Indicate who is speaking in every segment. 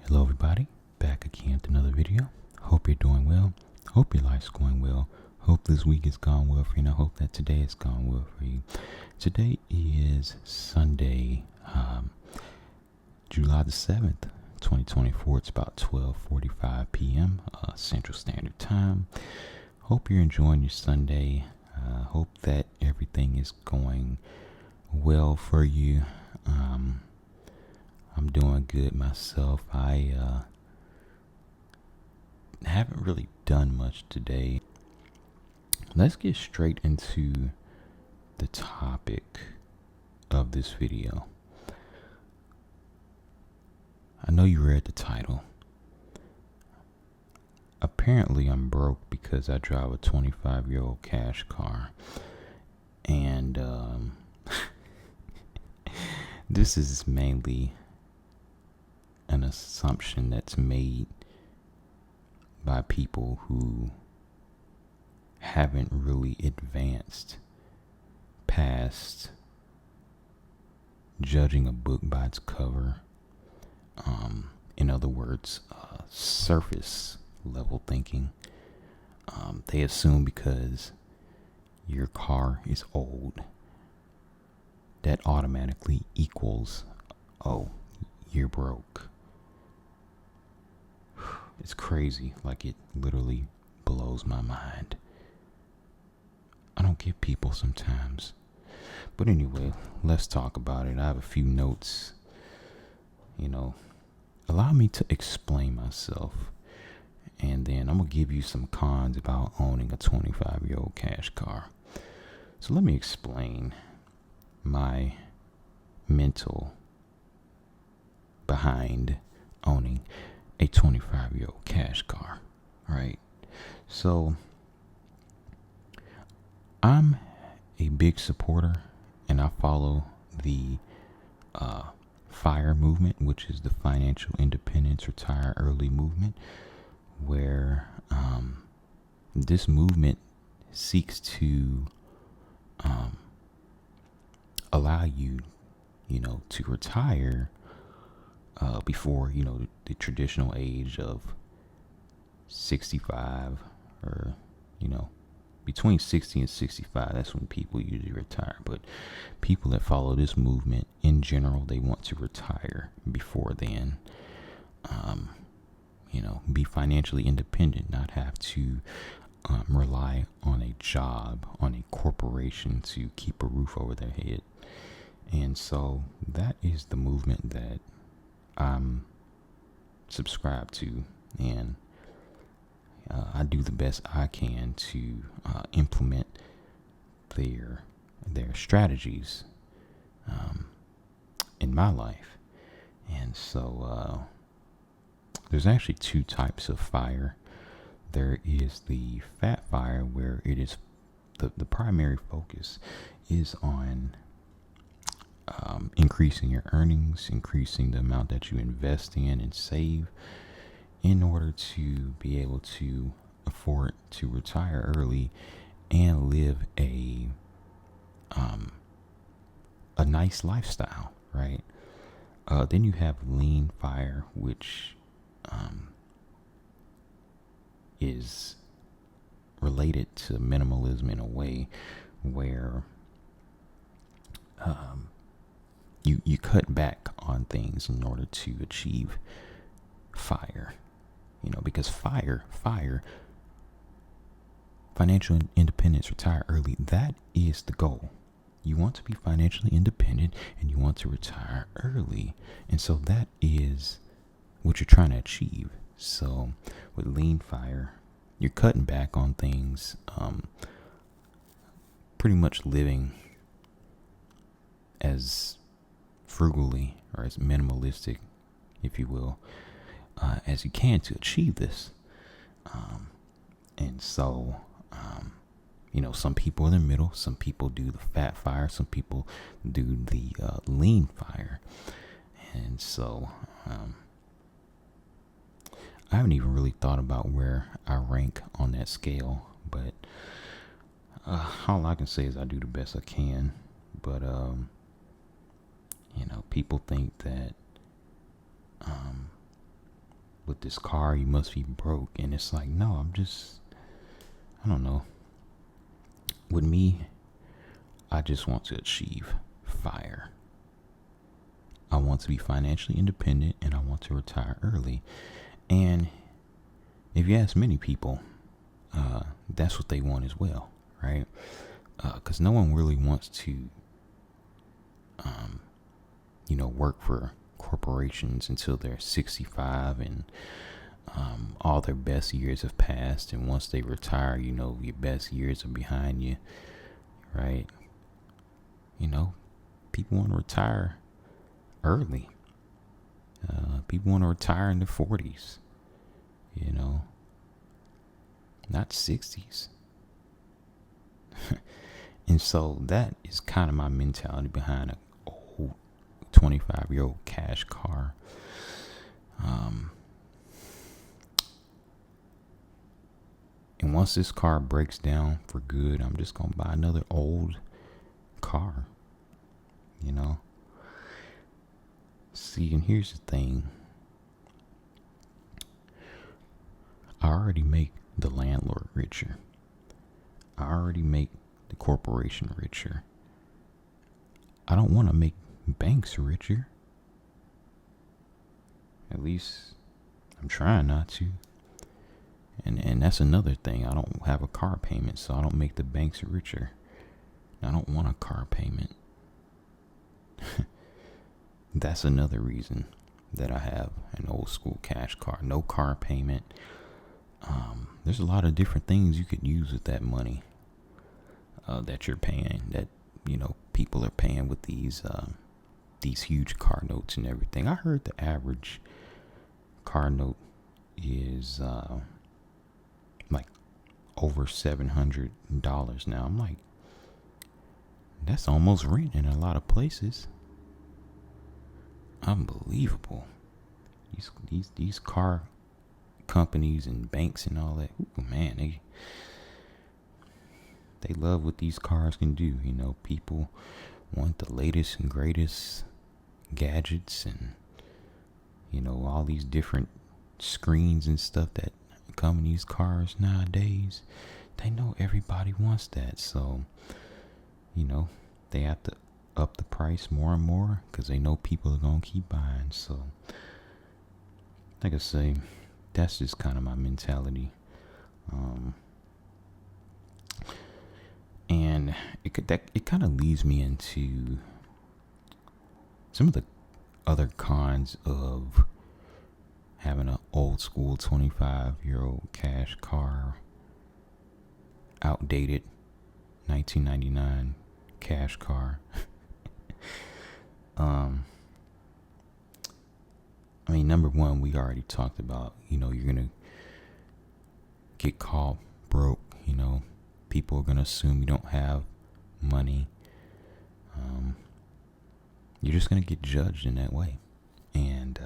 Speaker 1: Hello everybody, back again with another video. Hope you're doing well. Hope your life's going well. Hope this week has gone well for you, and I hope that today has gone well for you. Today is Sunday, July the 7th, 2024. It's about 12:45 p.m. Central Standard Time. Hope you're enjoying your Sunday. Hope that everything is going well for you. I'm doing good myself. I haven't really done much today. Let's get straight into the topic of this video. I know you read the title. Apparently I'm broke because I drive a 25-year-old cash car. And this is mainly an assumption that's made by people who haven't really advanced past judging a book by its cover. In other words, surface level thinking. They assume because your car is old, that automatically equals, oh, you're broke. It's crazy. Like, it literally blows my mind. I don't get people sometimes. But anyway, let's talk about it. I have a few notes. Allow me to explain myself. And then I'm going to give you some cons about owning a 25-year-old cash car. So let me explain my mental behind owning a 25-year-old cash car, right? So I'm a big supporter, and I follow the FIRE movement, which is the Financial Independence Retire Early movement, where this movement seeks to allow you, to retire before, the traditional age of 65, or, between 60 and 65. That's when people usually retire. But people that follow this movement in general, they want to retire before then. Be financially independent, not have to rely on a job, on a corporation to keep a roof over their head. And so that is the movement that I'm subscribed to, and I do the best I can to implement their strategies in my life. And so there's actually two types of FIRE. There is the fat FIRE, where it is the primary focus is on increasing your earnings, increasing the amount that you invest in and save in order to be able to afford to retire early and live a nice lifestyle, right? Then you have lean FIRE, which is related to minimalism in a way where you cut back on things in order to achieve FIRE. Because FIRE, financial independence, retire early, that is the goal. You want to be financially independent and you want to retire early. And so that is what you're trying to achieve. So with lean FIRE, you're cutting back on things, pretty much living as frugally or as minimalistic, if you will, as you can to achieve this. And so, some people in the middle, some people do the fat FIRE, some people do the lean FIRE. And so, I haven't even really thought about where I rank on that scale, but all I can say is I do the best I can. But people think that this car, you must be broke. And it's like, no, I don't know. With me, I just want to achieve fire. I want to be financially independent and I want to retire early. And if you ask many people, that's what they want as well, right? Because no one really wants to, work for corporations until they're 65 and all their best years have passed. And once they retire, your best years are behind you, right? People want to retire early. People want to retire in their 40s, not 60s. And so that is kind of my mentality behind a old 25-year-old cash car. And once this car breaks down for good, I'm just going to buy another old car, See, and here's the thing. I already make the landlord richer. I already make the corporation richer. I don't want to make banks richer. At least I'm trying not to. And that's another thing. I don't have a car payment, so I don't make the banks richer. I don't want a car payment. That's another reason that I have an old school cash car. No car payment. There's a lot of different things you could use with that money that you're paying, that people are paying with these huge car notes and everything. I heard the average car note is like over $700 now. I'm like, that's almost rent in a lot of places. Unbelievable. These car companies and banks and all that. Ooh, man, they love what these cars can do. People want the latest and greatest gadgets and all these different screens and stuff that come in these cars nowadays. They know everybody wants that, so they have to up the price more and more because they know people are gonna keep buying. So like I say, that's just kind of my mentality. And it kind of leads me into some of the other cons of having an old school 25-year-old cash car, outdated 1999 cash car. Number one, we already talked about, you're going to get called broke, people are going to assume you don't have money. You're just going to get judged in that way. And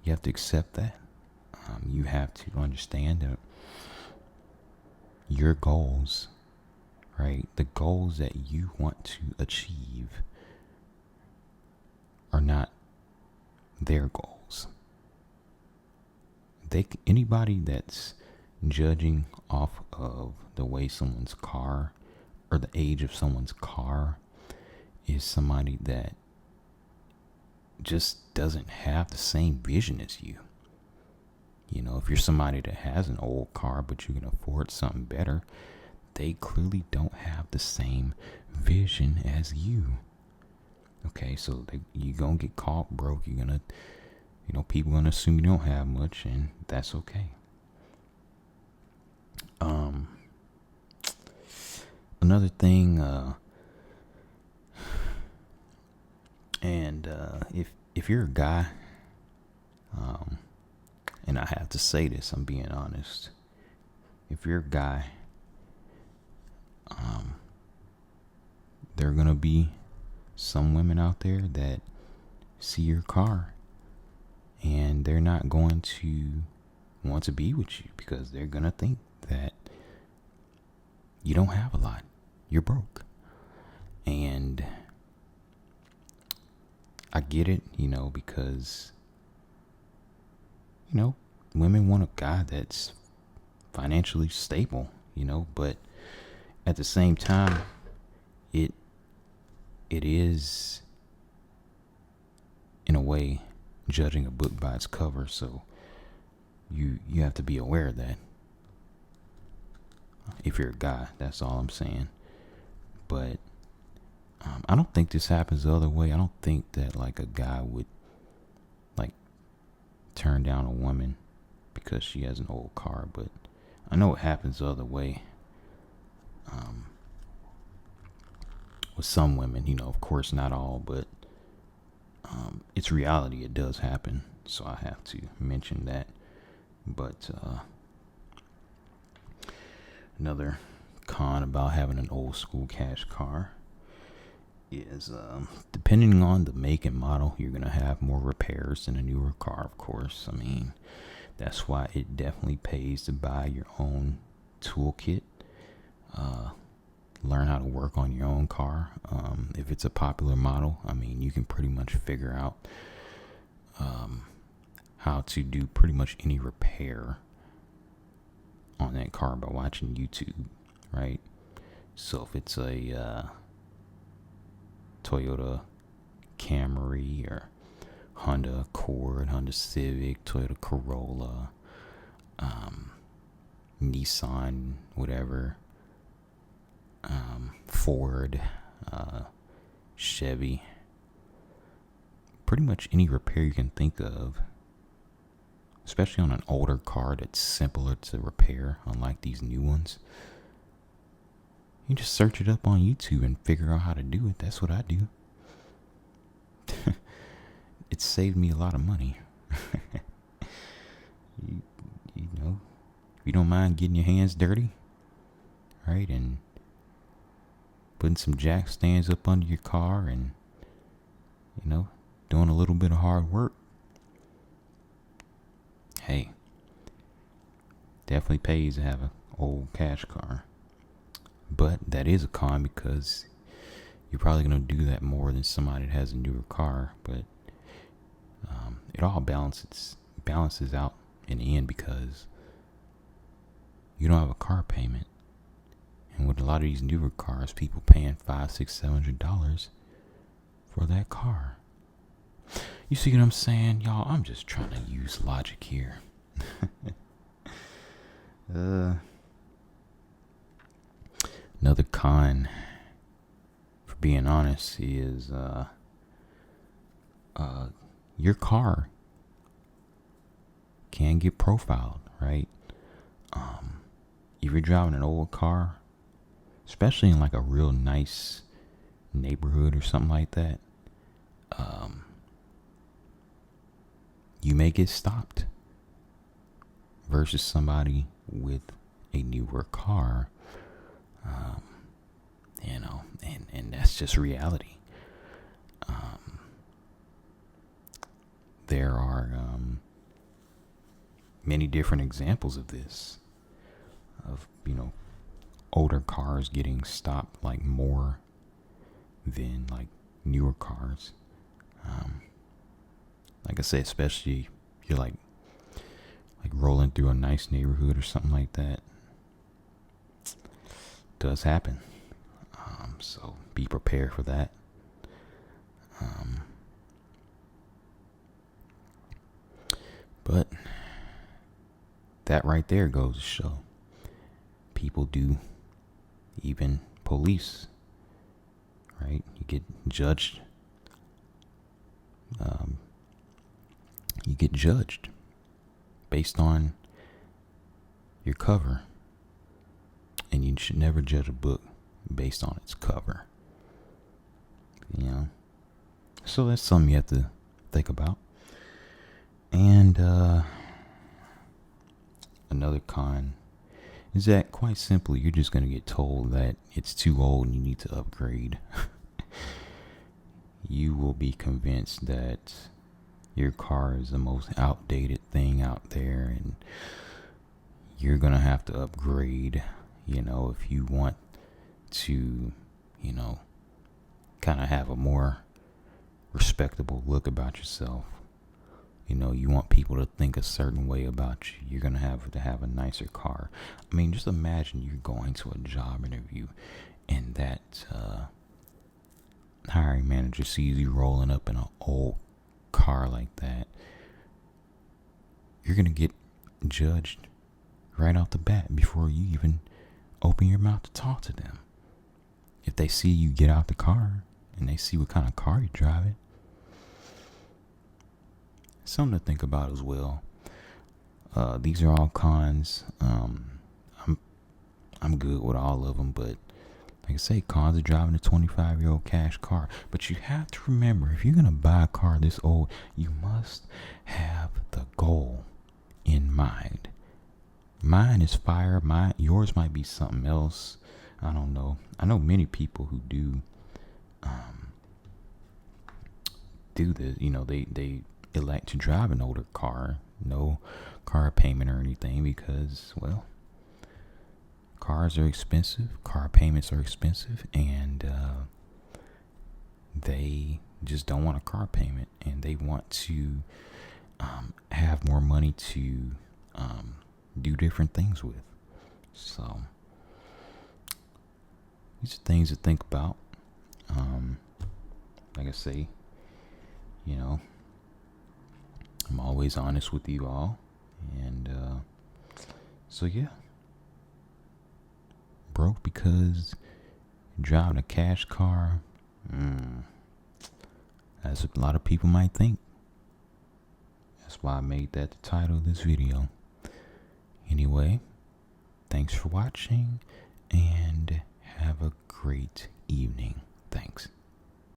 Speaker 1: you have to accept that. You have to understand that your goals, right, the goals that you want to achieve are not their goals. Anybody that's judging off of the way someone's car or the age of someone's car is somebody that just doesn't have the same vision as you. If you're somebody that has an old car but you can afford something better, they clearly don't have the same vision as you. Okay, so you're gonna get caught broke. You're gonna, people gonna assume you don't have much, and that's okay. Another thing, if you're a guy, and I have to say this, I'm being honest. If you're a guy, there are gonna be some women out there that see your car and they're not going to want to be with you because they're gonna think that you don't have a lot, you're broke. And I get it, because you know, women want a guy that's financially stable, but at the same time, it it is in a way judging a book by its cover. So you have to be aware of that. If you're a guy, that's all I'm saying. But I don't think this happens the other way. I don't think that like a guy would like turn down a woman because she has an old car, but I know it happens the other way. With some women, of course not all, but it's reality. It does happen, so I have to mention that. But another con about having an old school cash car is depending on the make and model, you're going to have more repairs than a newer car, of course. I mean, that's why it definitely pays to buy your own toolkit. Learn how to work on your own car. If it's a popular model, I mean, you can pretty much figure out how to do pretty much any repair on that car by watching YouTube, right? So if it's a Toyota Camry or Honda Accord, Honda Civic, Toyota Corolla, Nissan, whatever, Ford, Chevy, pretty much any repair you can think of, especially on an older car that's simpler to repair, unlike these new ones. You just search it up on YouTube and figure out how to do it. That's what I do. It saved me a lot of money. you know, if you don't mind getting your hands dirty, right, and putting some jack stands up under your car and, doing a little bit of hard work, hey, definitely pays to have an old cash car. But that is a con because you're probably going to do that more than somebody that has a newer car. But it all balances out in the end because you don't have a car payment. And with a lot of these newer cars, people paying $500, $600, $700 for that car. You see what I'm saying, y'all? I'm just trying to use logic here. Another con, for being honest, is your car can get profiled, right? If you're driving an old car, especially in like a real nice neighborhood or something like that, you may get stopped versus somebody with a newer car. And that's just reality. There are many different examples of this, of older cars getting stopped like more than like newer cars. Like I said, especially if you're like rolling through a nice neighborhood or something like that. Does happen. So be prepared for that. But that right there goes to show people do, even police, right? You get judged. You get judged based on your cover. And you should never judge a book based on its cover. So that's something you have to think about. And another con is that, quite simply, you're just going to get told that it's too old and you need to upgrade. You will be convinced that your car is the most outdated thing out there and you're going to have to upgrade, if you want to, kind of have a more respectable look about yourself. You want people to think a certain way about you. You're going to have a nicer car. I mean, just imagine you're going to a job interview and that hiring manager sees you rolling up in an old car like that. You're going to get judged right off the bat before you even open your mouth to talk to them. If they see you get out the car and they see what kind of car you're driving, something to think about as well. These are all cons. I'm good with all of them, but like I say, cons of driving a 25-year-old cash car. But you have to remember, if you're gonna buy a car this old, you must have the goal in mind. Mine is fire. Yours might be something else. I don't know. I know many people who do this. They elect to drive an older car, no car payment or anything, because, well, cars are expensive, car payments are expensive, and they just don't want a car payment, and they want to have more money to do different things with. So these are things to think about. Like I say, I'm always honest with you all. And so yeah. Broke because driving a cash car, as a lot of people might think. That's why I made that the title of this video. Anyway, thanks for watching and have a great evening. Thanks.